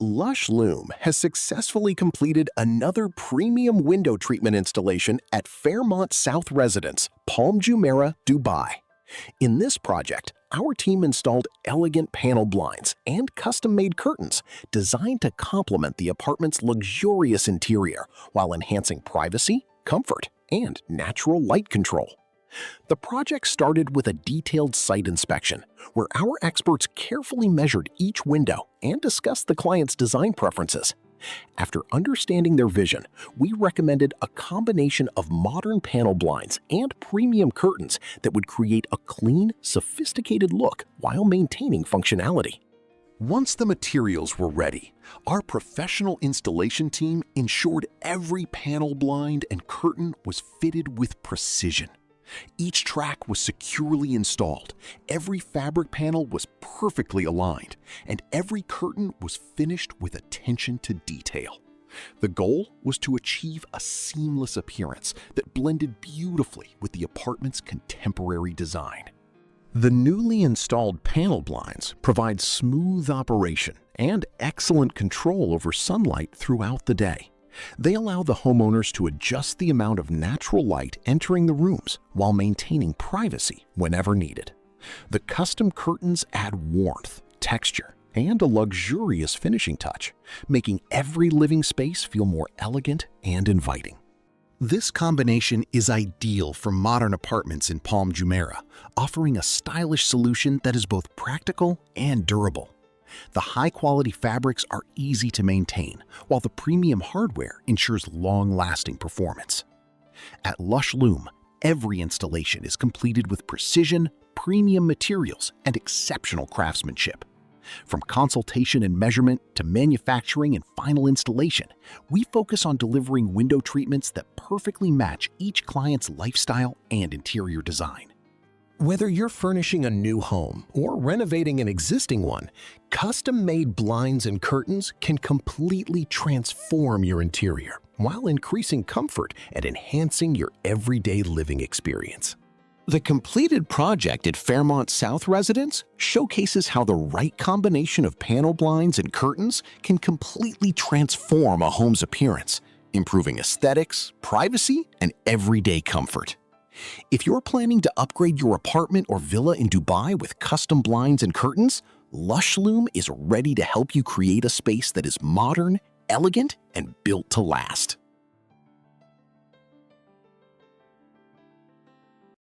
Lush Loom has successfully completed another premium window treatment installation at Fairmont South Residence, Palm Jumeirah, Dubai. In this project, our team installed elegant panel blinds and custom-made curtains designed to complement the apartment's luxurious interior while enhancing privacy, comfort, and natural light control. The project started with a detailed site inspection, where our experts carefully measured each window and discussed the client's design preferences. After understanding their vision, we recommended a combination of modern panel blinds and premium curtains that would create a clean, sophisticated look while maintaining functionality. Once the materials were ready, our professional installation team ensured every panel blind and curtain was fitted with precision. Each track was securely installed, every fabric panel was perfectly aligned, and every curtain was finished with attention to detail. The goal was to achieve a seamless appearance that blended beautifully with the apartment's contemporary design. The newly installed panel blinds provide smooth operation and excellent control over sunlight throughout the day. They allow the homeowners to adjust the amount of natural light entering the rooms while maintaining privacy whenever needed. The custom curtains add warmth, texture, and a luxurious finishing touch, making every living space feel more elegant and inviting. This combination is ideal for modern apartments in Palm Jumeirah, offering a stylish solution that is both practical and durable. The high-quality fabrics are easy to maintain, while the premium hardware ensures long-lasting performance. At Lush Loom, every installation is completed with precision, premium materials, and exceptional craftsmanship. From consultation and measurement to manufacturing and final installation, we focus on delivering window treatments that perfectly match each client's lifestyle and interior design. Whether you're furnishing a new home or renovating an existing one, custom-made blinds and curtains can completely transform your interior while increasing comfort and enhancing your everyday living experience. The completed project at Fairmont South Residence showcases how the right combination of panel blinds and curtains can completely transform a home's appearance, improving aesthetics, privacy, and everyday comfort. If you're planning to upgrade your apartment or villa in Dubai with custom blinds and curtains, Lush Loom is ready to help you create a space that is modern, elegant, and built to last.